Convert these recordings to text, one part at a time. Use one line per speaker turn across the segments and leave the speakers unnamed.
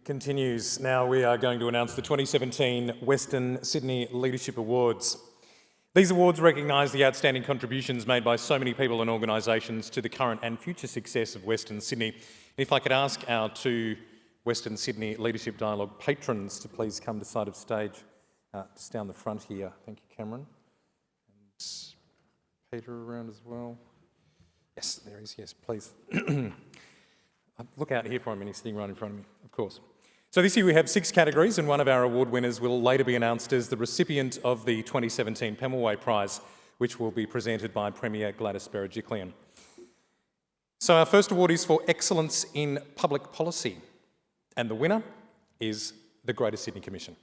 continues. Now we are going to announce the 2017 Western Sydney Leadership Awards. These awards recognise the outstanding contributions made by so many people and organisations to the current and future success of Western Sydney. If I could ask our two Western Sydney Leadership Dialogue patrons to please come to the side of stage, just down the front here. Thank you, Cameron. And Peter around as well. Yes, there he is, yes, please. Look out here for him, and he's sitting right in front of me, of course. So this year we have 6 categories, and one of our award winners will later be announced as the recipient of the 2017 Pemulwuy Prize, which will be presented by Premier Gladys Berejiklian. So our first award is for Excellence in Public Policy, and the winner is the Greater Sydney Commission.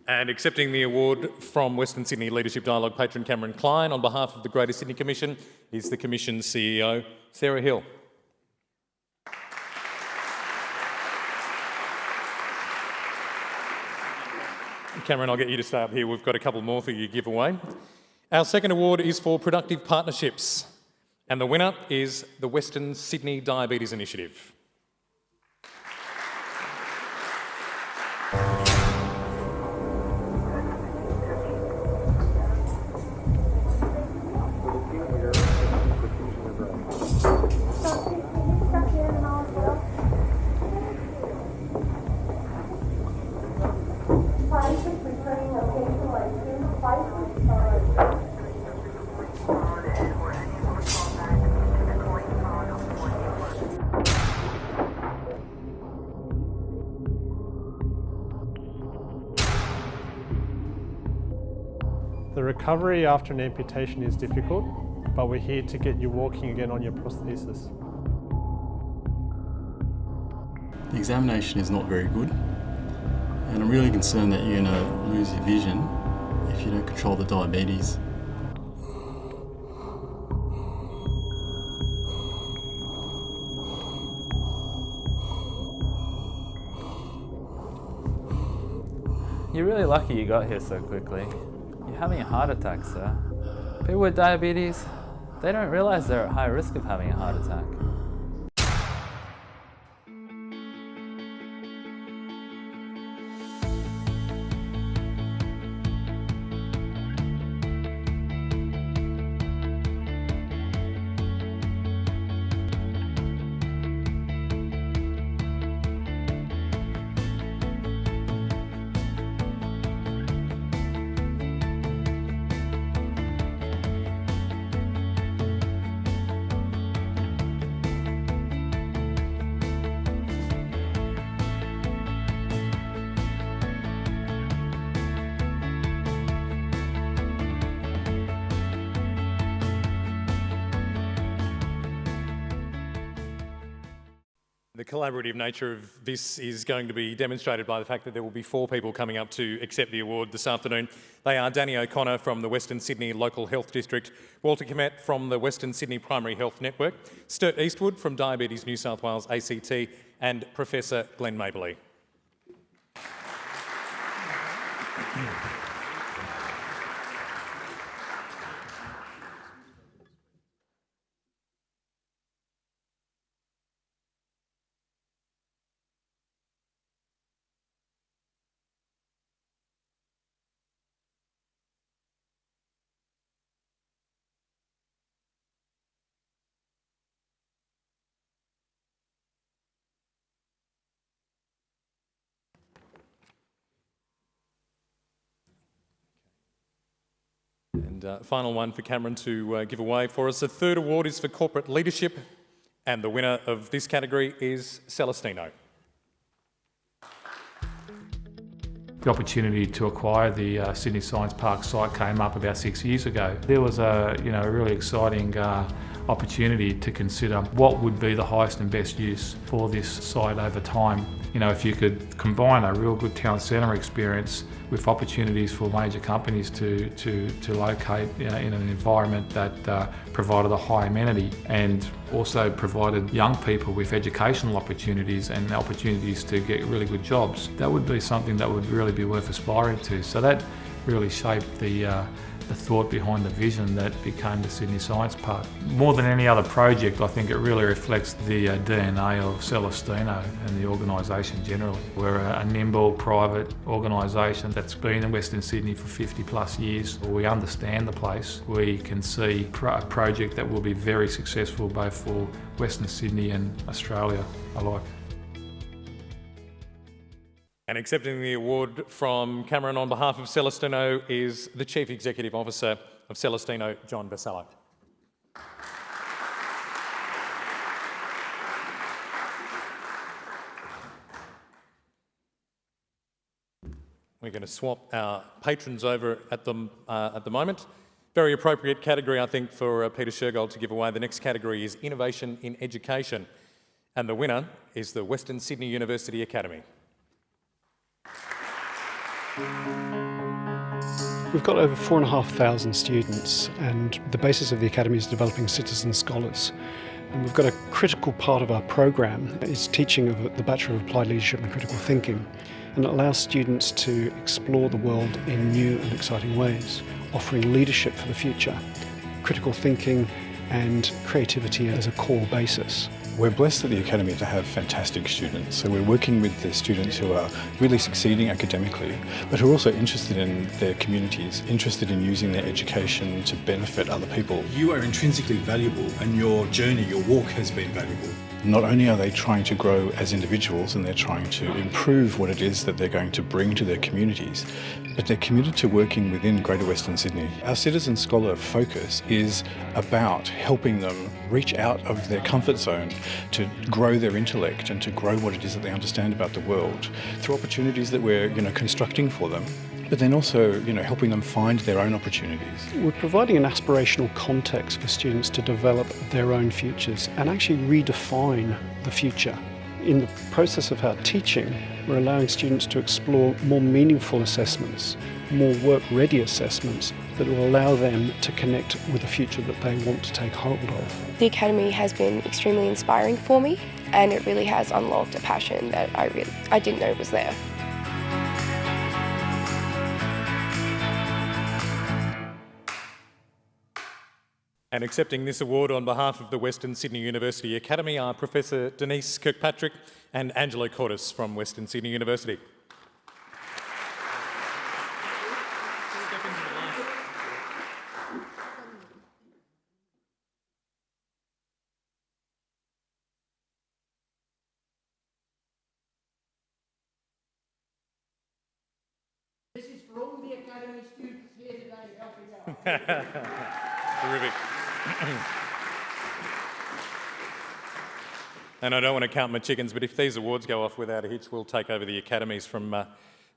And accepting the award from Western Sydney Leadership Dialogue patron Cameron Klein on behalf of the Greater Sydney Commission is the Commission's CEO, Sarah Hill. Cameron, I'll get you to stay up here. We've got a couple more for you to give away. Our second award is for Productive Partnerships, and the winner is the Western Sydney Diabetes Initiative.
The recovery after an amputation is difficult, but we're here to get you walking again on your prosthesis.
The examination is not very good, and I'm really concerned that you're going to lose your vision if you don't control the diabetes.
You're really lucky you got here so quickly. You're having a heart attack, sir. People with diabetes, they don't realise they're at high risk of having a heart attack.
The collaborative nature of this is going to be demonstrated by the fact that there will be 4 people coming up to accept the award this afternoon. They are Danny O'Connor from the Western Sydney Local Health District, Walter Komet from the Western Sydney Primary Health Network, Sturt Eastwood from Diabetes New South Wales ACT, and Professor Glenn Maberly. final one for Cameron to give away for us. The third award is for corporate leadership, and the winner of this category is Celestino.
The opportunity to acquire the Sydney Science Park site came up about 6 years ago. There was a really exciting opportunity to consider what would be the highest and best use for this site over time. If you could combine a real good town centre experience with opportunities for major companies to locate in an environment that provided a high amenity and also provided young people with educational opportunities and opportunities to get really good jobs, that would be something that would really be worth aspiring to. So that really shaped the thought behind the vision that became the Sydney Science Park. More than any other project, I think it really reflects the DNA of Celestino and the organisation generally. We're a nimble, private organisation that's been in Western Sydney for 50 plus years. We understand the place. We can see a project that will be very successful both for Western Sydney and Australia alike.
And accepting the award from Cameron on behalf of Celestino is the Chief Executive Officer of Celestino, John Vassallo. We're going to swap our patrons over at the moment. Very appropriate category, I think, for Peter Shergold to give away. The next category is Innovation in Education, and the winner is the Western Sydney University Academy.
We've got over 4,500 students, and the basis of the Academy is developing citizen scholars. And we've got a critical part of our program is teaching of the Bachelor of Applied Leadership and Critical Thinking, and it allows students to explore the world in new and exciting ways, offering leadership for the future, critical thinking and creativity as a core basis.
We're blessed at the Academy to have fantastic students. So we're working with the students who are really succeeding academically, but who are also interested in their communities, interested in using their education to benefit other people.
You are intrinsically valuable, and your journey, your walk has been valuable.
Not only are they trying to grow as individuals and they're trying to improve what it is that they're going to bring to their communities, but they're committed to working within Greater Western Sydney. Our Citizen Scholar focus is about helping them reach out of their comfort zone to grow their intellect and to grow what it is that they understand about the world through opportunities that we're constructing for them, but then also helping them find their own opportunities.
We're providing an aspirational context for students to develop their own futures and actually redefine the future. In the process of our teaching, we're allowing students to explore more meaningful assessments, more work-ready assessments that will allow them to connect with the future that they want to take hold of.
The Academy has been extremely inspiring for me, and it really has unlocked a passion that I didn't know was there.
And accepting this award on behalf of the Western Sydney University Academy are Professor Denise Kirkpatrick and Angelo Cordes from Western Sydney University.
This is for all the Academy students here today helping out.
Terrific. And I don't want to count my chickens, but if these awards go off without a hitch, we'll take over the academies from the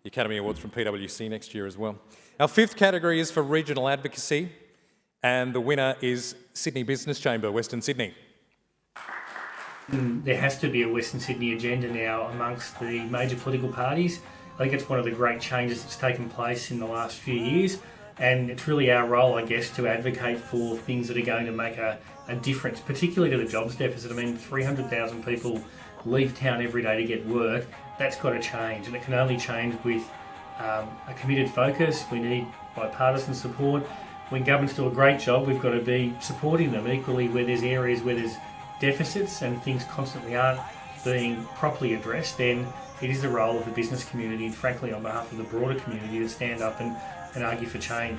Academy Awards from PwC next year as well. Our fifth category is for regional advocacy, and the winner is Sydney Business Chamber, Western Sydney.
There has to be a Western Sydney agenda now amongst the major political parties. I think it's one of the great changes that's taken place in the last few years. And it's really our role, I guess, to advocate for things that are going to make a difference, particularly to the jobs deficit. I mean, 300,000 people leave town every day to get work. That's got to change, and it can only change with a committed focus. We need bipartisan support. When governments do a great job, we've got to be supporting them. Equally, where there's areas where there's deficits and things constantly aren't being properly addressed, then it is the role of the business community, and frankly on behalf of the broader community, to stand up and argue for change.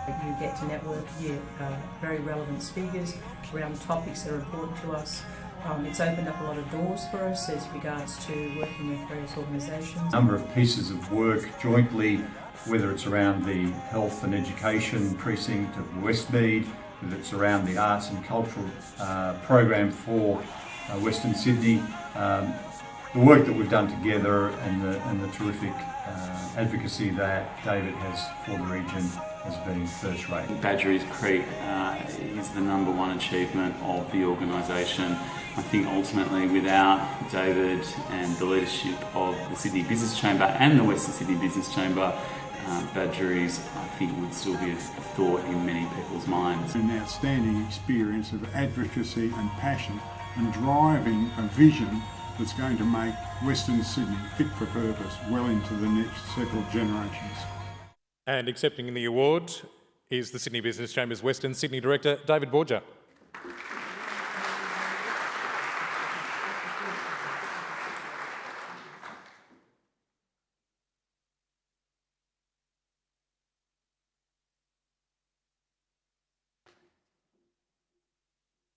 You get to network, you get very relevant speakers around topics that are important to us, It's opened up a lot of doors for us as regards to working with various organisations.
A number of pieces of work jointly, whether it's around the health and education precinct of Westmead, whether it's around the arts and cultural program for Western Sydney. The work that we've done together and the terrific advocacy that David has for the region has been first rate.
Badgerys Creek is the #1 achievement of the organisation. I think ultimately without David and the leadership of the Sydney Business Chamber and the Western Sydney Business Chamber, Badgerys I think would still be a thought in many people's minds.
An outstanding experience of advocacy and passion and driving a vision that's going to make Western Sydney fit for purpose well into the next several generations.
And accepting the award is the Sydney Business Chamber's Western Sydney Director, David Borger.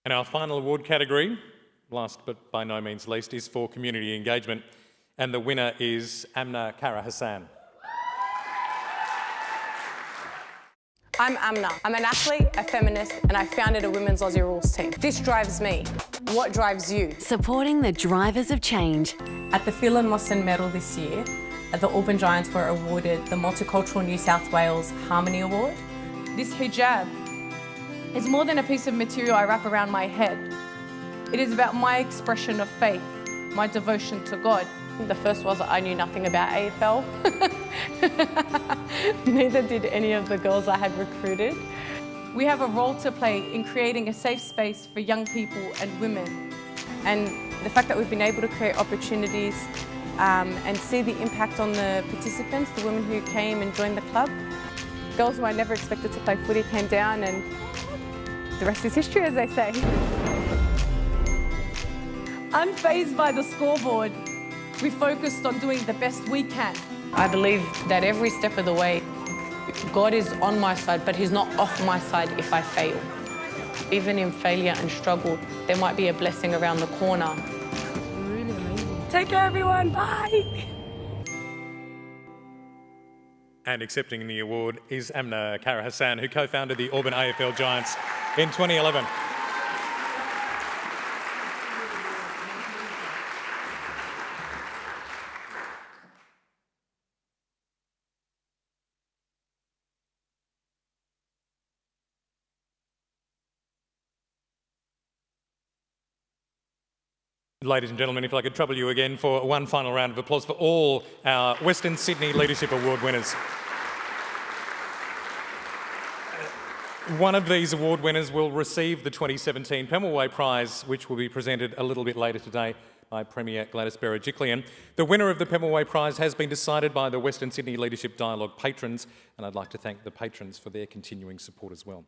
And our final award category, last but by no means least, is for community engagement. And the winner is Amna Kara Hassan.
I'm Amna. I'm an athlete, a feminist, and I founded a women's Aussie Rules team. This drives me. What drives you?
Supporting the drivers of change.
At the Phil and Mawson Medal this year, the Auburn Giants were awarded the Multicultural New South Wales Harmony Award.
This hijab is more than a piece of material I wrap around my head. It is about my expression of faith, my devotion to God.
The first was I knew nothing about AFL. Neither did any of the girls I had recruited.
We have a role to play in creating a safe space for young people and women.
And the fact that we've been able to create opportunities and see the impact on the participants, the women who came and joined the club. Girls who I never expected to play footy came down, and the rest is history, as they say.
Unfazed by the scoreboard, we focused on doing the best we can.
I believe that every step of the way, God is on my side, but He's not off my side if I fail. Even in failure and struggle, there might be a blessing around the corner.
Really amazing.
Take care, everyone. Bye.
And accepting the award is Amna Kara Hassan, who co-founded the Auburn AFL Giants in 2011. Ladies and gentlemen, if I could trouble you again for one final round of applause for all our Western Sydney Leadership Award winners. One of these award winners will receive the 2017 Pemulwuy Prize, which will be presented a little bit later today by Premier Gladys Berejiklian. The winner of the Pemulwuy Prize has been decided by the Western Sydney Leadership Dialogue patrons, and I'd like to thank the patrons for their continuing support as well.